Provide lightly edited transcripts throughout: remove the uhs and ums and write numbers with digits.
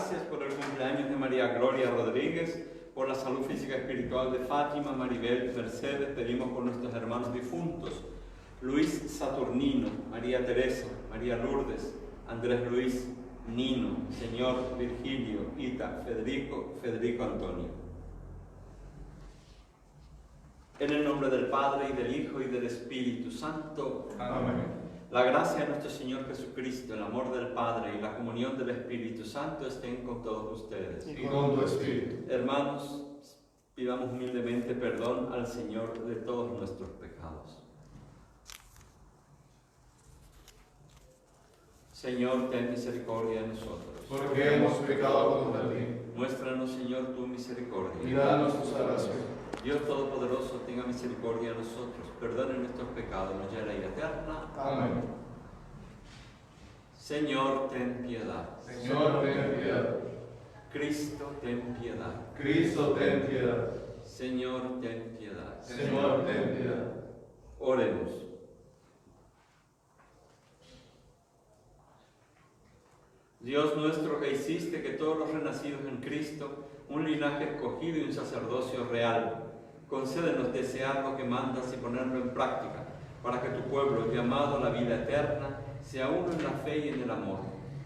gracias por el cumpleaños de María Gloria Rodríguez, por la salud física y espiritual de Fátima, Maribel, Mercedes. Pedimos por nuestros hermanos difuntos, Luis Saturnino, María Teresa, María Lourdes, Andrés Luis, Nino, Señor, Virgilio, Ita, Federico Antonio. En el nombre del Padre, y del Hijo, y del Espíritu Santo. Amén. La gracia de nuestro Señor Jesucristo, el amor del Padre y la comunión del Espíritu Santo estén con todos ustedes. Y con tu espíritu. Hermanos, pidamos humildemente perdón al Señor de todos nuestros pecados. Señor, ten misericordia de nosotros. Porque hemos pecado contra ti. Muéstranos, Señor, tu misericordia. Y danos tu salvación. Dios Todopoderoso, tenga misericordia de nosotros, perdone nuestros pecados, nos lleve a la ira eterna. Amén. Señor, ten piedad. Señor, ten piedad. Cristo, ten piedad. Cristo, ten piedad. Señor, ten piedad. Señor, ten piedad. Oremos. Dios nuestro, que hiciste que todos los renacidos en Cristo, un linaje escogido y un sacerdocio real, concédenos desear lo que mandas y ponerlo en práctica, para que tu pueblo, llamado a la vida eterna, sea uno en la fe y en el amor.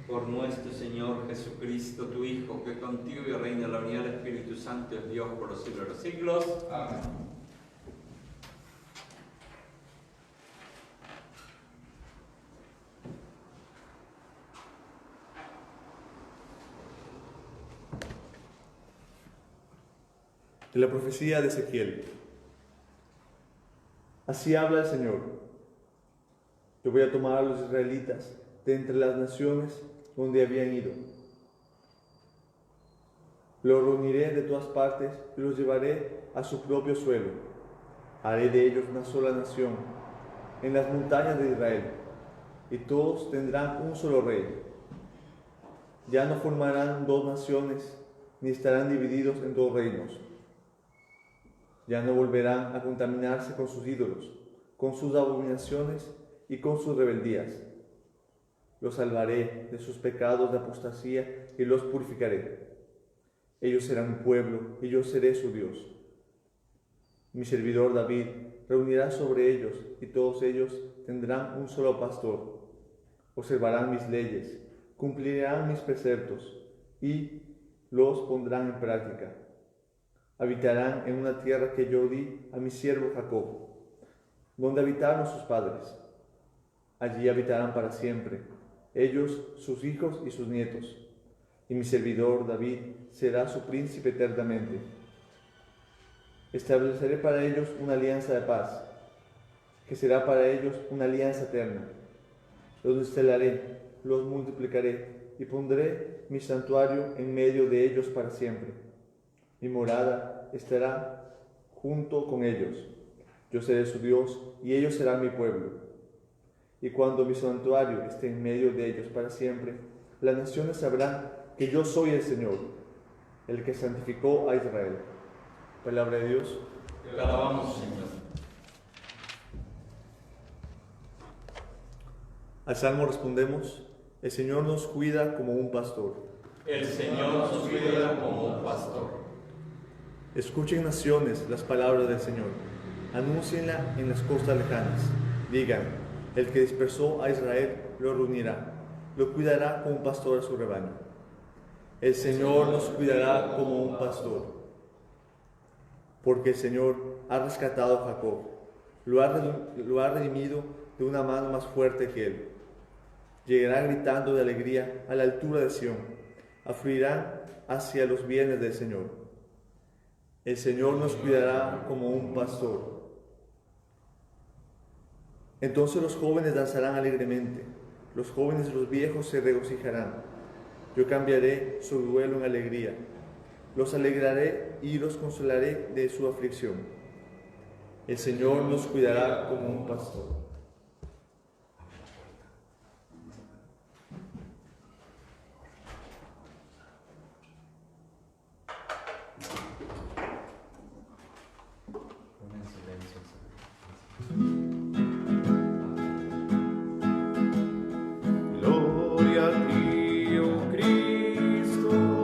Por nuestro Señor Jesucristo, tu Hijo, que contigo y reina en la unidad del Espíritu Santo, es Dios por los siglos de los siglos. Amén. De la profecía de Ezequiel. Así habla el Señor: yo voy a tomar a los israelitas de entre las naciones donde habían ido. Los reuniré de todas partes y los llevaré a su propio suelo. Haré de ellos una sola nación en las montañas de Israel, y todos tendrán un solo rey. Ya no formarán dos naciones, ni estarán divididos en dos reinos. Ya no volverán a contaminarse con sus ídolos, con sus abominaciones y con sus rebeldías. Los salvaré de sus pecados de apostasía y los purificaré. Ellos serán mi pueblo y yo seré su Dios. Mi servidor David reunirá sobre ellos y todos ellos tendrán un solo pastor. Observarán mis leyes, cumplirán mis preceptos y los pondrán en práctica. Habitarán en una tierra que yo di a mi siervo Jacob, donde habitaron sus padres. Allí habitarán para siempre, ellos, sus hijos y sus nietos. Y mi servidor David será su príncipe eternamente. Estableceré para ellos una alianza de paz, que será para ellos una alianza eterna. Los instalaré, los multiplicaré y pondré mi santuario en medio de ellos para siempre. Mi morada estará junto con ellos. Yo seré su Dios y ellos serán mi pueblo. Y cuando mi santuario esté en medio de ellos para siempre, las naciones sabrán que yo soy el Señor, el que santificó a Israel. Palabra de Dios. Te alabamos, Señor. Al salmo respondemos: el Señor nos cuida como un pastor. El Señor nos cuida como un pastor. Escuchen naciones las palabras del Señor, anúncienla en las costas lejanas. Digan: el que dispersó a Israel lo reunirá, lo cuidará como un pastor a su rebaño. El Señor nos cuidará como un pastor. Porque el Señor ha rescatado a Jacob, lo ha redimido de una mano más fuerte que él. Llegará gritando de alegría a la altura de Sión, afluirán hacia los bienes del Señor. El Señor nos cuidará como un pastor. Entonces los jóvenes danzarán alegremente, los jóvenes y los viejos se regocijarán. Yo cambiaré su duelo en alegría, los alegraré y los consolaré de su aflicción. El Señor nos cuidará como un pastor. Gloria a ti, oh Cristo.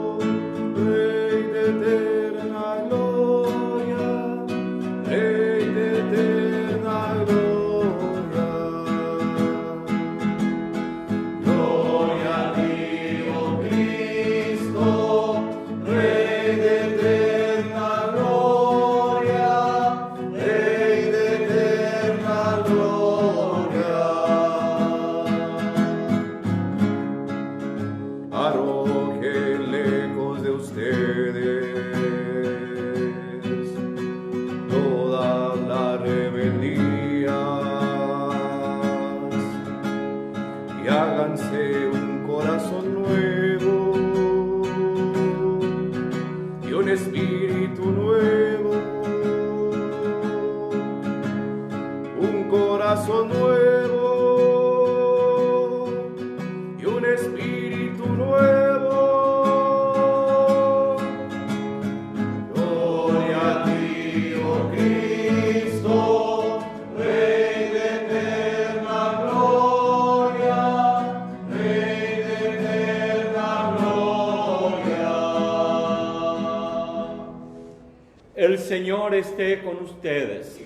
Señor esté con ustedes.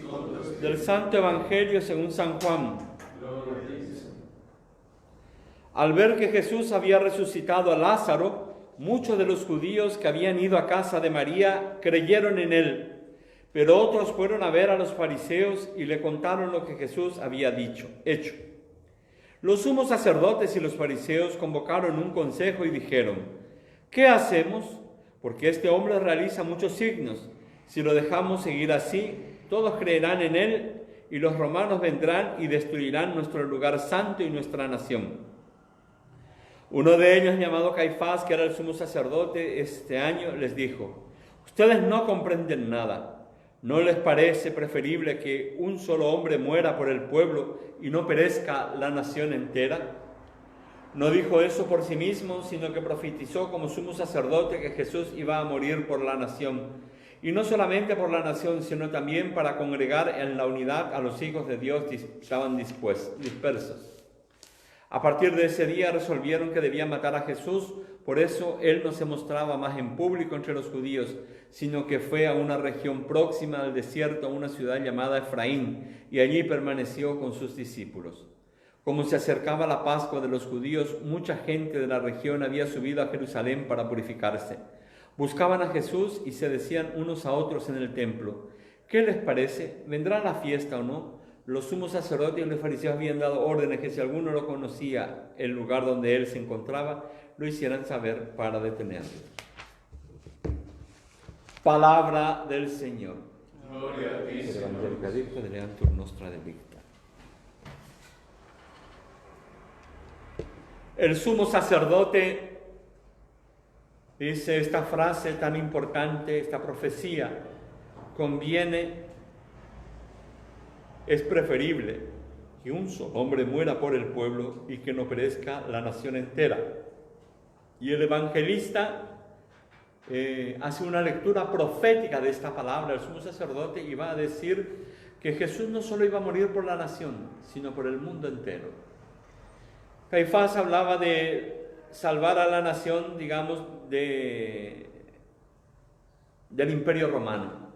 Del Santo Evangelio según San Juan. Gloria a ti, Señor. Al ver que Jesús había resucitado a Lázaro, muchos de los judíos que habían ido a casa de María creyeron en él, pero otros fueron a ver a los fariseos y le contaron lo que Jesús había hecho. Los sumos sacerdotes y los fariseos convocaron un consejo y dijeron: ¿qué hacemos? Porque este hombre realiza muchos signos. Si lo dejamos seguir así, todos creerán en él y los romanos vendrán y destruirán nuestro lugar santo y nuestra nación. Uno de ellos, llamado Caifás, que era el sumo sacerdote este año, les dijo: ustedes no comprenden nada. ¿No les parece preferible que un solo hombre muera por el pueblo y no perezca la nación entera? No dijo eso por sí mismo, sino que profetizó como sumo sacerdote que Jesús iba a morir por la nación. Y no solamente por la nación, sino también para congregar en la unidad a los hijos de Dios que estaban dispersos. A partir de ese día resolvieron que debían matar a Jesús. Por eso él no se mostraba más en público entre los judíos, sino que fue a una región próxima al desierto, a una ciudad llamada Efraín, y allí permaneció con sus discípulos. Como se acercaba la Pascua de los judíos, mucha gente de la región había subido a Jerusalén para purificarse. Buscaban a Jesús y se decían unos a otros en el templo: ¿qué les parece? ¿Vendrá la fiesta o no? Los sumos sacerdotes y los fariseos habían dado órdenes que si alguno no conocía el lugar donde él se encontraba, lo hicieran saber para detenerlo. Palabra del Señor. Gloria a ti, Señor. El sumo sacerdote dice esta frase tan importante, esta profecía: es preferible que un solo hombre muera por el pueblo y que no perezca la nación entera. Y el evangelista hace una lectura profética de esta palabra. El sumo sacerdote iba a decir que Jesús no solo iba a morir por la nación, sino por el mundo entero. Caifás hablaba de salvar a la nación, digamos, del Imperio Romano.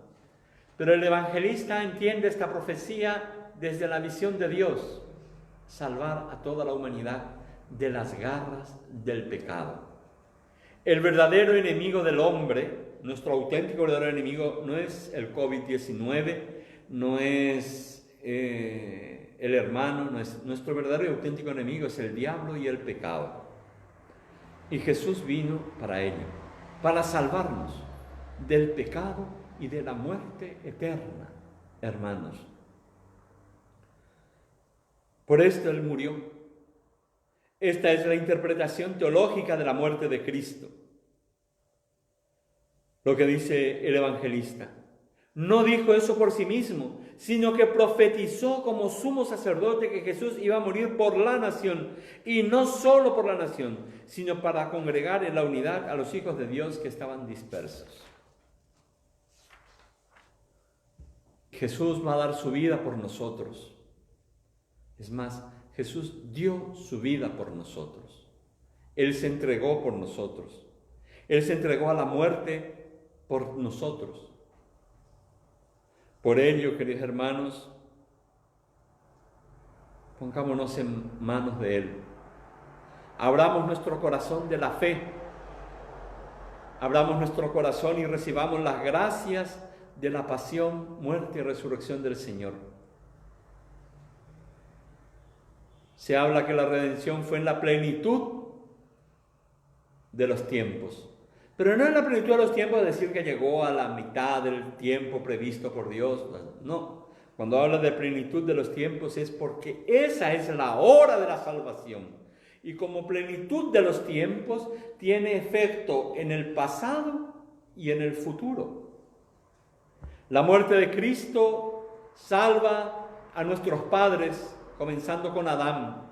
Pero el evangelista entiende esta profecía desde la visión de Dios: salvar a toda la humanidad de las garras del pecado. El verdadero enemigo del hombre, nuestro auténtico verdadero enemigo, no es el COVID-19, no es el hermano, no es nuestro verdadero y auténtico enemigo, es el diablo y el pecado. Y Jesús vino para ello, para salvarnos del pecado y de la muerte eterna, hermanos. Por esto Él murió. Esta es la interpretación teológica de la muerte de Cristo. Lo que dice el evangelista. No dijo eso por sí mismo, sino que profetizó como sumo sacerdote que Jesús iba a morir por la nación, y no solo por la nación, sino para congregar en la unidad a los hijos de Dios que estaban dispersos. Jesús va a dar su vida por nosotros. Es más, Jesús dio su vida por nosotros. Él se entregó por nosotros. Él se entregó a la muerte por nosotros. Por ello, queridos hermanos, pongámonos en manos de Él. Abramos nuestro corazón de la fe. Abramos nuestro corazón y recibamos las gracias de la pasión, muerte y resurrección del Señor. Se habla que la redención fue en la plenitud de los tiempos. Pero no en la plenitud de los tiempos de decir que llegó a la mitad del tiempo previsto por Dios. No. Cuando habla de plenitud de los tiempos es porque esa es la hora de la salvación. Y como plenitud de los tiempos tiene efecto en el pasado y en el futuro. La muerte de Cristo salva a nuestros padres, comenzando con Adán.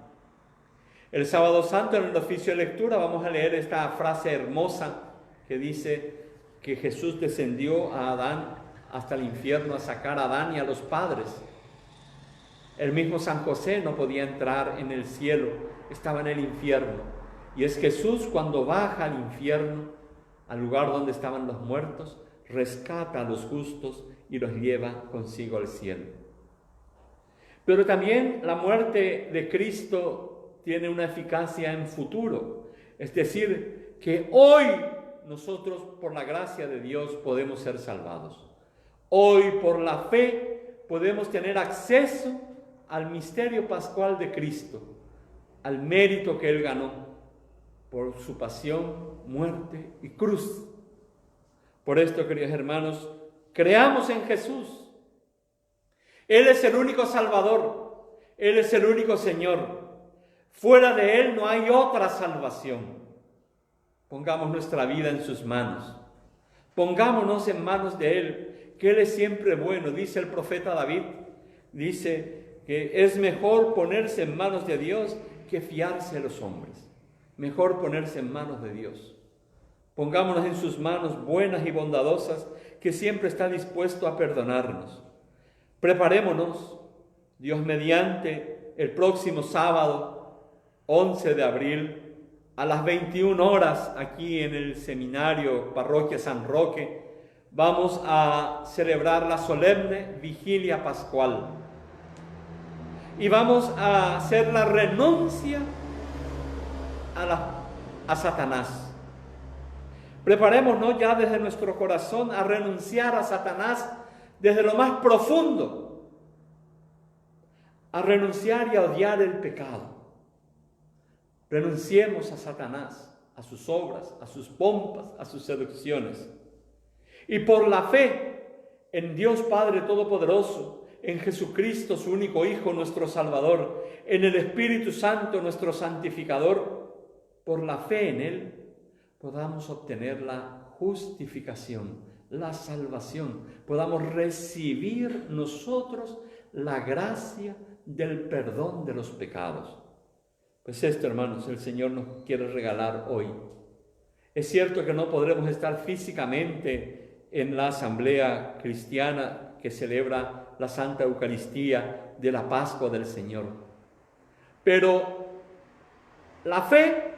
El sábado santo, en el oficio de lectura, vamos a leer esta frase hermosa que dice que Jesús descendió a Adán hasta el infierno a sacar a Adán y a los padres. El mismo San José no podía entrar en el cielo, estaba en el infierno. Y es Jesús, cuando baja al infierno, al lugar donde estaban los muertos, rescata a los justos y los lleva consigo al cielo. Pero también la muerte de Cristo tiene una eficacia en futuro, es decir, que hoy nosotros por la gracia de Dios podemos ser salvados. Hoy por la fe podemos tener acceso al misterio pascual de Cristo, al mérito que Él ganó por su pasión, muerte y cruz. Por esto, queridos hermanos, creamos en Jesús. Él es el único Salvador, Él es el único Señor. Fuera de Él no hay otra salvación. Pongamos nuestra vida en sus manos. Pongámonos en manos de Él, que Él es siempre bueno. Dice el profeta David, dice que es mejor ponerse en manos de Dios que fiarse de los hombres. Mejor ponerse en manos de Dios. Pongámonos en sus manos buenas y bondadosas, que siempre está dispuesto a perdonarnos. Preparémonos, Dios mediante, el próximo sábado, 11 de abril, a las 21 horas, aquí en el seminario Parroquia San Roque, vamos a celebrar la solemne vigilia pascual. Y vamos a hacer la renuncia a Satanás. Preparémonos ya desde nuestro corazón a renunciar a Satanás desde lo más profundo, a renunciar y a odiar el pecado. Renunciemos a Satanás, a sus obras, a sus pompas, a sus seducciones. Y por la fe en Dios Padre Todopoderoso, en Jesucristo, su único Hijo, nuestro Salvador, en el Espíritu Santo, nuestro santificador, por la fe en Él, podamos obtener la justificación, la salvación, podamos recibir nosotros la gracia del perdón de los pecados. Pues esto, hermanos, el Señor nos quiere regalar hoy. Es cierto que no podremos estar físicamente en la asamblea cristiana que celebra la Santa Eucaristía de la Pascua del Señor, pero la fe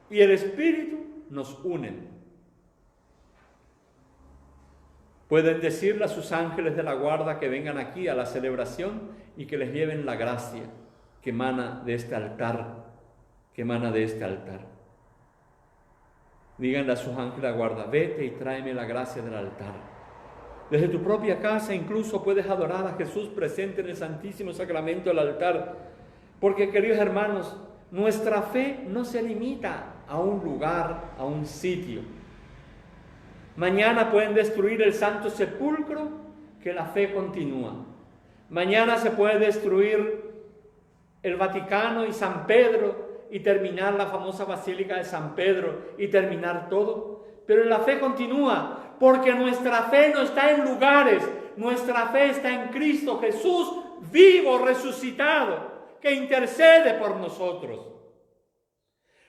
y el Espíritu nos unen. Pueden decirle a sus ángeles de la guarda que vengan aquí a la celebración y que les lleven la gracia que emana de este altar, Díganle a sus ángeles de la guarda, vete y tráeme la gracia del altar. Desde tu propia casa incluso puedes adorar a Jesús presente en el Santísimo Sacramento del altar, porque, queridos hermanos, nuestra fe no se limita a un lugar, a un sitio. Mañana pueden destruir el Santo Sepulcro, que la fe continúa. Mañana se puede destruir el Vaticano y San Pedro y terminar la famosa Basílica de San Pedro y terminar todo. Pero la fe continúa, porque nuestra fe no está en lugares, nuestra fe está en Cristo Jesús, vivo, resucitado, que intercede por nosotros.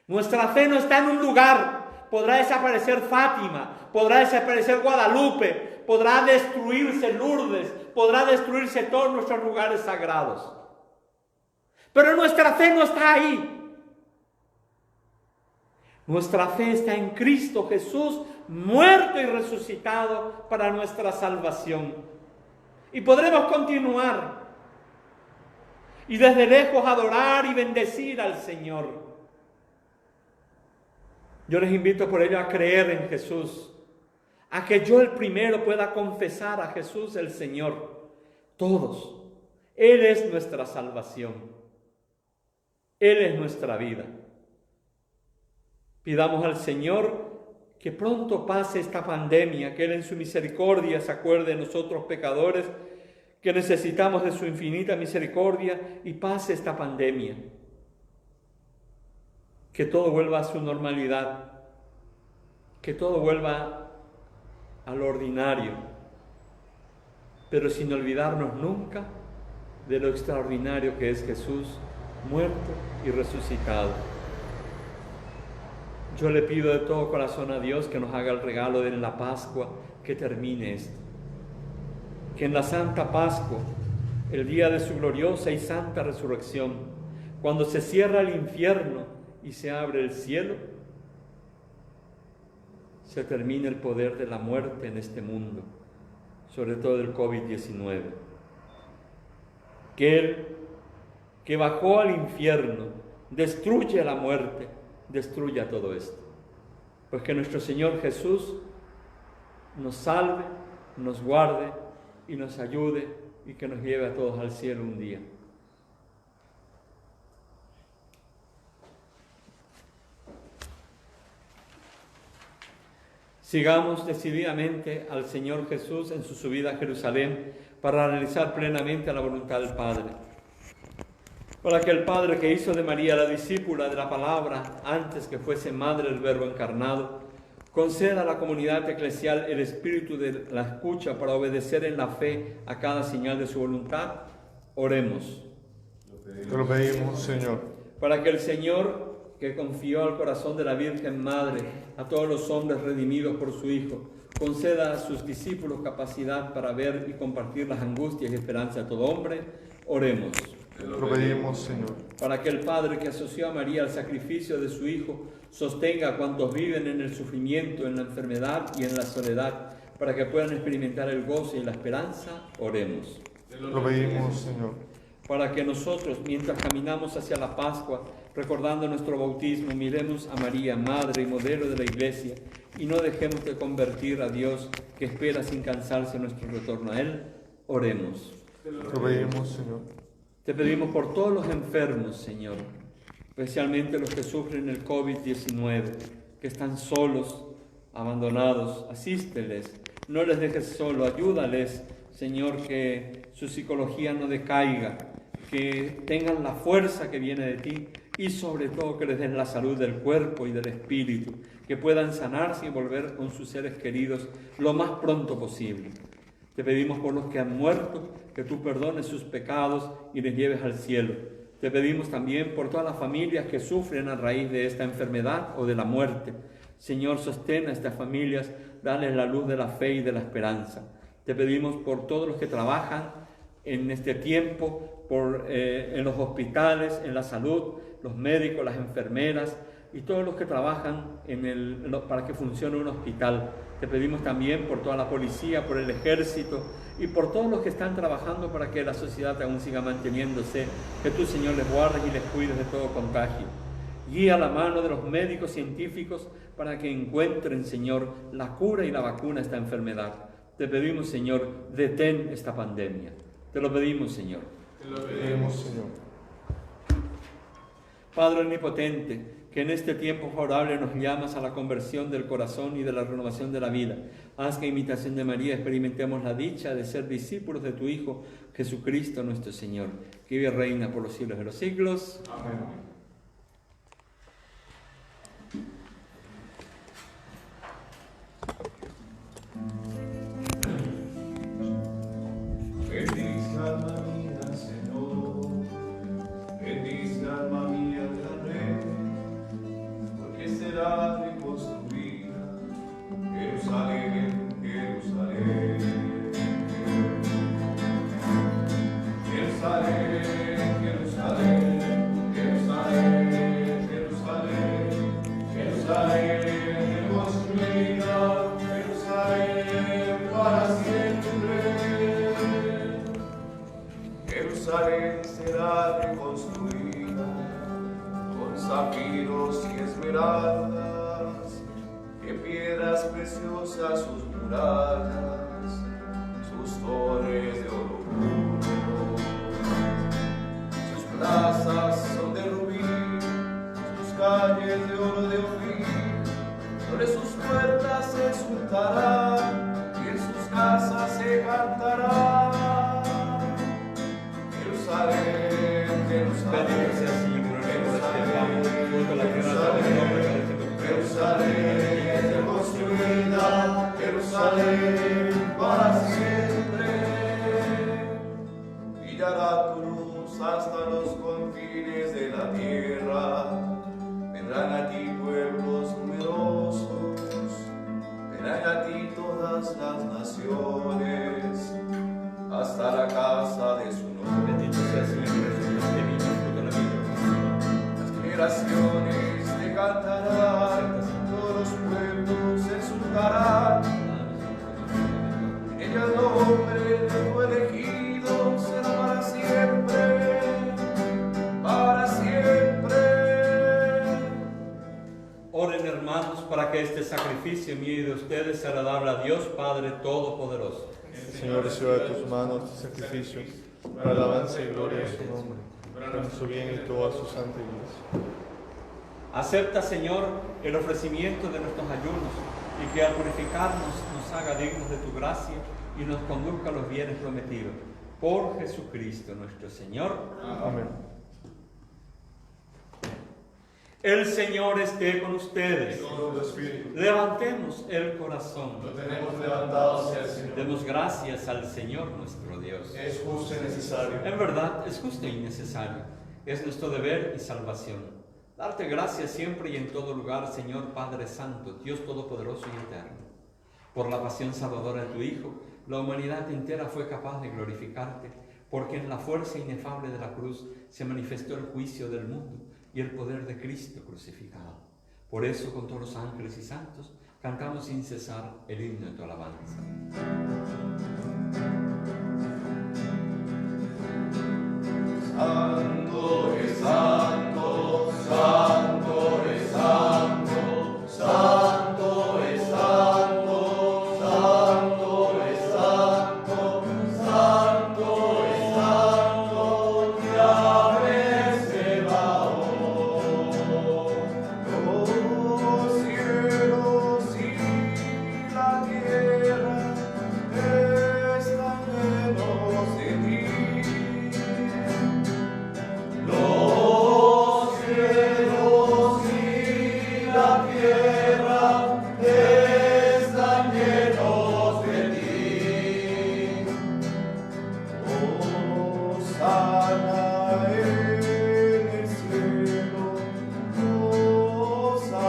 Nuestra fe no está en un lugar. Podrá desaparecer Fátima, podrá desaparecer Guadalupe, podrá destruirse Lourdes, podrá destruirse todos nuestros lugares sagrados. Pero nuestra fe no está ahí. Nuestra fe está en Cristo Jesús, muerto y resucitado para nuestra salvación. Y podremos continuar y desde lejos adorar y bendecir al Señor. Yo les invito por ello a creer en Jesús, a que yo el primero pueda confesar a Jesús el Señor. Todos. Él es nuestra salvación. Él es nuestra vida. Pidamos al Señor que pronto pase esta pandemia, que Él en su misericordia se acuerde de nosotros pecadores, que necesitamos de su infinita misericordia y pase esta pandemia. Que todo vuelva a su normalidad, que todo vuelva a lo ordinario, pero sin olvidarnos nunca de lo extraordinario que es Jesús, muerto y resucitado. Yo le pido de todo corazón a Dios que nos haga el regalo de la Pascua, que termine esto. Que en la Santa Pascua, el día de su gloriosa y santa resurrección, cuando se cierra el infierno y se abre el cielo, se termine el poder de la muerte en este mundo, sobre todo el COVID-19. Que Él, que bajó al infierno, destruye la muerte, destruya todo esto. Pues que nuestro Señor Jesús nos salve, nos guarde y nos ayude y que nos lleve a todos al cielo un día. Sigamos decididamente al Señor Jesús en su subida a Jerusalén para realizar plenamente la voluntad del Padre. Para que el Padre que hizo de María la discípula de la palabra antes que fuese madre del Verbo encarnado, conceda a la comunidad eclesial el espíritu de la escucha para obedecer en la fe a cada señal de su voluntad. Oremos. Te lo pedimos, Señor. Para que el Señor, que confió al corazón de la Virgen Madre a todos los hombres redimidos por su Hijo, conceda a sus discípulos capacidad para ver y compartir las angustias y esperanzas de todo hombre. Oremos. Te lo pedimos, Señor. Para que el Padre que asoció a María al sacrificio de su Hijo sostenga a cuantos viven en el sufrimiento, en la enfermedad y en la soledad, para que puedan experimentar el gozo y la esperanza. Oremos. Te lo pedimos, Señor. Para que nosotros, mientras caminamos hacia la Pascua, recordando nuestro bautismo, miremos a María, Madre y modelo de la Iglesia, y no dejemos de convertir a Dios, que espera sin cansarse nuestro retorno a Él. Oremos. Te lo pedimos, Señor. Te pedimos por todos los enfermos, Señor, especialmente los que sufren el COVID-19, que están solos, abandonados. Asísteles, no les dejes solo, ayúdales, Señor, que su psicología no decaiga, que tengan la fuerza que viene de ti y sobre todo que les des la salud del cuerpo y del espíritu, que puedan sanarse y volver con sus seres queridos lo más pronto posible. Te pedimos por los que han muerto, que tú perdones sus pecados y les lleves al cielo. Te pedimos también por todas las familias que sufren a raíz de esta enfermedad o de la muerte. Señor, sostén a estas familias, dales la luz de la fe y de la esperanza. Te pedimos por todos los que trabajan en este tiempo, en los hospitales, en la salud, los médicos, las enfermeras y todos los que trabajan para que funcione un hospital. Te pedimos también por toda la policía, por el ejército y por todos los que están trabajando para que la sociedad aún siga manteniéndose, que tú, Señor, les guardes y les cuides de todo contagio. Guía la mano de los médicos científicos para que encuentren, Señor, la cura y la vacuna a esta enfermedad. Te pedimos, Señor, detén esta pandemia. Te lo pedimos, Señor. Te lo pedimos, Señor. Padre omnipotente, que en este tiempo favorable nos llamas a la conversión del corazón y de la renovación de la vida. Haz que, imitación de María, experimentemos la dicha de ser discípulos de tu Hijo, Jesucristo nuestro Señor, que vive y reina por los siglos de los siglos. Amén. Bendice alma mía, Señor, bendice alma mía del Rey, porque será reconstruida Jerusalén, Jerusalén. Jerusalén, Jerusalén, Jerusalén, Jerusalén, Jerusalén reconstruida, Jerusalén para siempre. Jerusalén será reconstruida con zafiros y esmeraldas, que piedras preciosas sus murallas, sus torres de oro puro. Sus plazas son de rubí, sus calles de oro de Ofir, sobre sus puertas se exultará y en sus casas se cantará. Jerusalén, Bendito sea, Señor, por la tierra del nombre Jerusalén, reconstruida, Jerusalén para siempre. Brillará tu luz hasta los confines de la tierra. Vendrán a ti pueblos numerosos, vendrán a ti todas las naciones, hasta la casa de su nombre. Bendito sea, Señor, Jesús, de mí, fruto de la vida. Las generaciones te cantarán, todos los pueblos en su sacrificio mío y de ustedes sea agradable a Dios Padre Todopoderoso. Señor, reciba de tus manos este sacrificio para alabanza y gloria de su nombre, para nuestro bien y toda su santa iglesia. Acepta, Señor, el ofrecimiento de nuestros ayunos y que al purificarnos nos haga dignos de tu gracia y nos conduzca a los bienes prometidos. Por Jesucristo nuestro Señor. Amén. El Señor esté con ustedes. Con tu espíritu. Levantemos el corazón. Lo tenemos levantado hacia el Señor. Demos gracias al Señor nuestro Dios. Es justo y necesario. En verdad, es justo y necesario. Es nuestro deber y salvación. Darte gracias siempre y en todo lugar, Señor Padre Santo, Dios Todopoderoso y Eterno. Por la pasión salvadora de tu Hijo, la humanidad entera fue capaz de glorificarte, porque en la fuerza inefable de la cruz se manifestó el juicio del mundo y el poder de Cristo crucificado. Por eso, con todos los ángeles y santos, cantamos sin cesar el himno de tu alabanza. Santo es santo, santo es santo, santo es santo, santo es santo, santo es santo, Yahvé Sebaot. Los cielos y la tierra están llenos de ti. Los cielos y la tierra están llenos de ti. Hosana en el cielo, Hosana.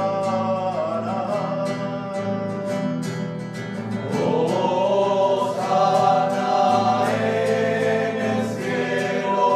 Hosana en el cielo,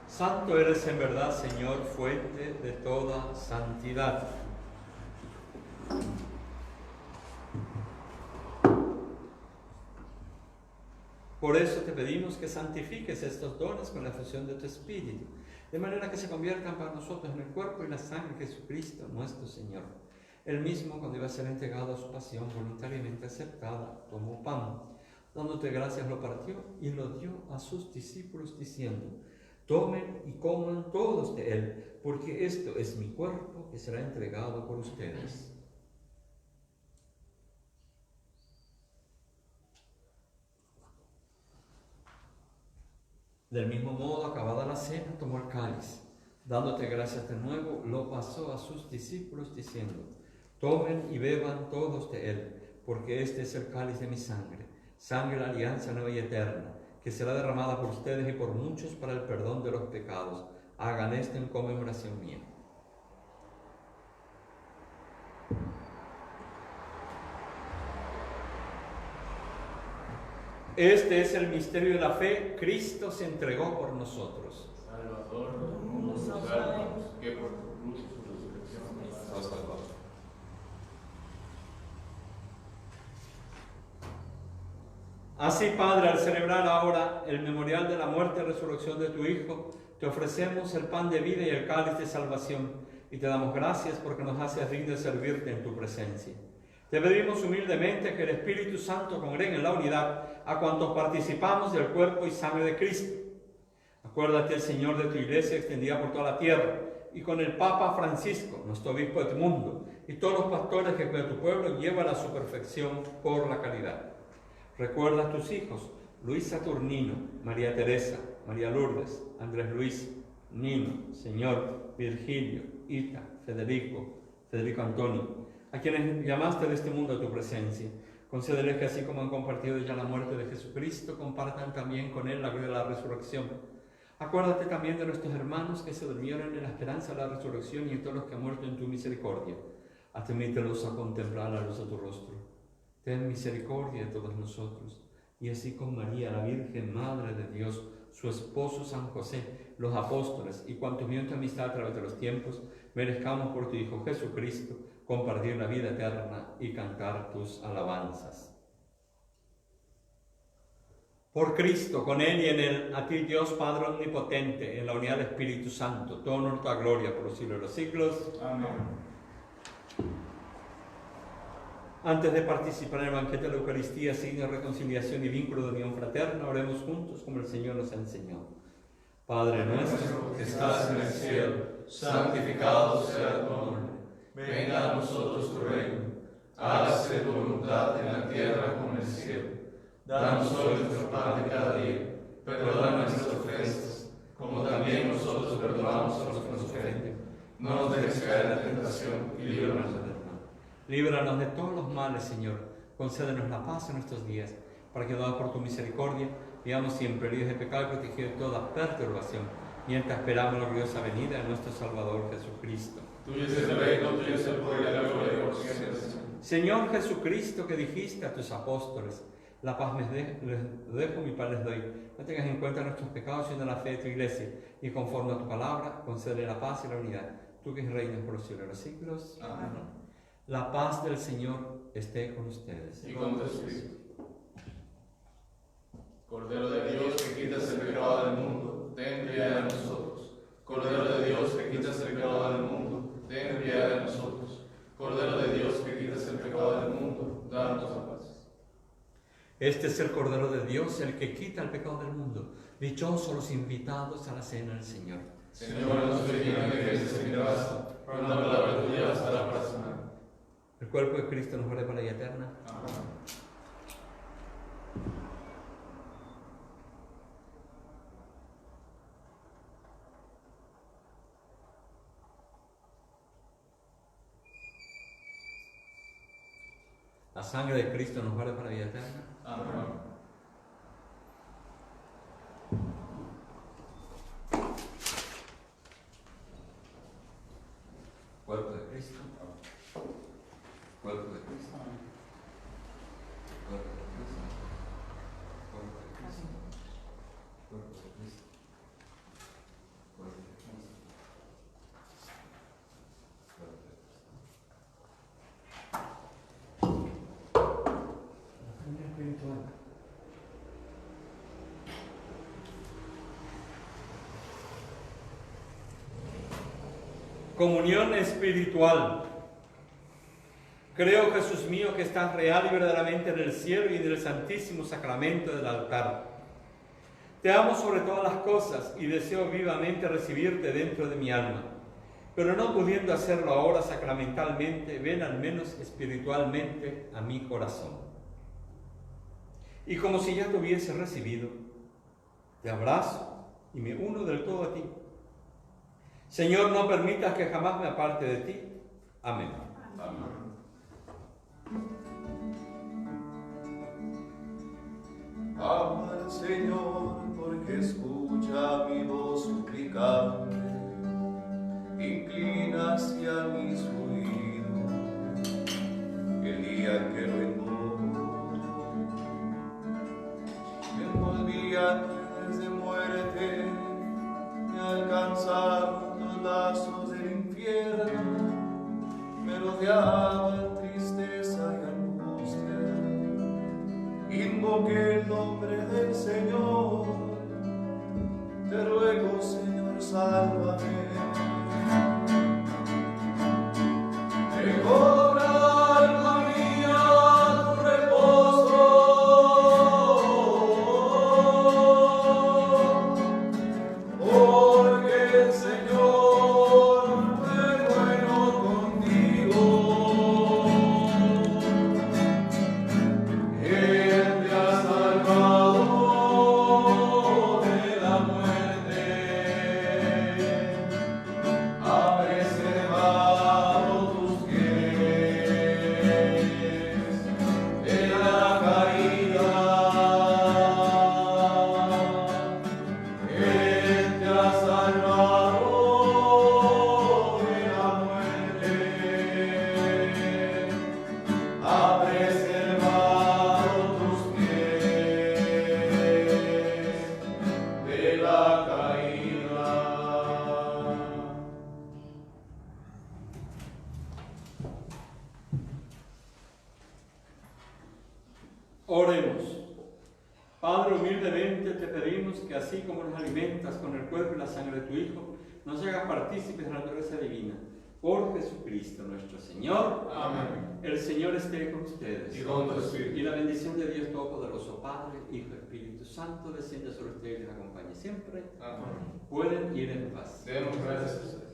Santo eres en verdad, Señor, fuente de toda santidad. Por eso te pedimos que santifiques estos dones con la efusión de tu Espíritu, de manera que se conviertan para nosotros en el cuerpo y la sangre de Jesucristo, nuestro Señor. Él mismo, cuando iba a ser entregado a su pasión voluntariamente aceptada, tomó pan, dándote gracias, lo partió y lo dio a sus discípulos, diciendo: tomen y coman todos de él, porque esto es mi cuerpo que será entregado por ustedes. Del mismo modo, acabada la cena, tomó el cáliz, dándote gracias de nuevo, lo pasó a sus discípulos, diciendo: tomen y beban todos de él, porque este es el cáliz de mi sangre, sangre de la alianza nueva y eterna, que será derramada por ustedes y por muchos para el perdón de los pecados. Hagan esto en conmemoración mía. Este es el misterio de la fe. Cristo se entregó por nosotros. Salvador del mundo, salvamos, que por tu cruz y su resurrección nos salvamos. Así, Padre, al celebrar ahora el memorial de la muerte y resurrección de tu Hijo, te ofrecemos el pan de vida y el cáliz de salvación, y te damos gracias porque nos haces dignos de servirte en tu presencia. Te pedimos humildemente que el Espíritu Santo congregue en la unidad a cuantos participamos del cuerpo y sangre de Cristo. Acuérdate, Señor, de tu iglesia extendida por toda la tierra, y con el Papa Francisco, nuestro obispo de tu mundo, y todos los pastores que de tu pueblo llevan a su perfección por la caridad. Recuerda a tus hijos, Luis Saturnino, María Teresa, María Lourdes, Andrés Luis, Nino, Señor, Virgilio, Ita, Federico Antonio, a quienes llamaste de este mundo a tu presencia. Concédeles que así como han compartido ya la muerte de Jesucristo, compartan también con él la gloria de la resurrección. Acuérdate también de nuestros hermanos que se durmieron en la esperanza de la resurrección y en todos los que han muerto en tu misericordia. Admítelos a contemplar la luz de tu rostro. Ten misericordia de todos nosotros, y así con María, la Virgen Madre de Dios, su esposo San José, los apóstoles y cuantos vieron tu amistad a través de los tiempos, merezcamos por tu Hijo Jesucristo compartir la vida eterna y cantar tus alabanzas. Por Cristo, con Él y en Él, a ti Dios Padre Omnipotente, en la unidad del Espíritu Santo, toda honor y toda gloria por los siglos de los siglos. Amén. Antes de participar en el banquete de la Eucaristía, signo de reconciliación y vínculo de unión fraterna, oremos juntos como el Señor nos ha enseñado. Padre nuestro que estás en el cielo, santificado sea tu nombre. Venga a nosotros tu reino. Hágase tu voluntad en la tierra como en el cielo. Danos hoy nuestro pan de cada día. Perdona nuestras ofensas, como también nosotros perdonamos a los que nos ofenden. No nos dejes caer en la tentación y líbranos del mal. Líbranos de todos los males, Señor. Concédenos la paz en nuestros días, para que, dado por tu misericordia, vivamos siempre libres de pecado y protegidos de toda perturbación, mientras esperamos la gloriosa venida de nuestro Salvador Jesucristo. Tuyo es el reino, tuyo es el poder y la gloria por siempre. Señor Jesucristo, que dijiste a tus apóstoles: la paz les dejo, mi paz les doy. No tengas en cuenta nuestros pecados, sino la fe de tu iglesia, y conforme a tu palabra, concede la paz y la unidad. Tú que reinas por los siglos de los siglos. Amén. La paz del Señor esté con ustedes. Y con tu espíritu. Cordero de Dios, que quitas el pecado del mundo, ten piedad de nosotros. Cordero de Dios, que quitas el pecado del mundo, ten piedad de nosotros. Cordero de Dios, que quitas el pecado del mundo, danos la paz. Este es el Cordero de Dios, el que quita el pecado del mundo. Dichosos los invitados a la cena del Señor. Señor, no soy digno de que entres en mi casa, pero una palabra tuya bastará para sanar. El cuerpo de Cristo nos guarde para la vida eterna. Amén. La sangre de Cristo nos guarde para la vida eterna. Amén. Cuerpo de Cristo. Cuerpo de Cristo. Cuerpo de Cristo. Cuerpo de Cristo. Cuerpo de Cristo. Cuerpo de Cristo. Cuerpo de Cristo. La sangre espiritual. Comunión espiritual. Creo, Jesús mío, que estás real y verdaderamente en el cielo y en el santísimo sacramento del altar. Te amo sobre todas las cosas y deseo vivamente recibirte dentro de mi alma. Pero no pudiendo hacerlo ahora sacramentalmente, ven al menos espiritualmente a mi corazón. Y como si ya te hubiese recibido, te abrazo y me uno del todo a ti. Señor, no permitas que jamás me aparte de ti. Amén. Amén. Ama al Señor porque escucha mi voz suplicante, inclina hacia mí su oído, el día en que lo invoco. Me envolvía antes de muerte, me alcanzaron los lazos del infierno, me rodeaban tristeza y angustia. Invoqué el nombre del Señor, te ruego, Señor, sálvame. Me cobra alma mía pedimos que así como nos alimentas con el cuerpo y la sangre de tu Hijo, nos hagas partícipes de la naturaleza divina. Por Jesucristo nuestro Señor. Amén. El Señor esté con ustedes. Y con tu espíritu. Y la bendición de Dios Todopoderoso, Padre, Hijo y Espíritu Santo, descienda sobre ustedes y les acompañe siempre. Amén. Pueden ir en paz. Demos gracias a usted.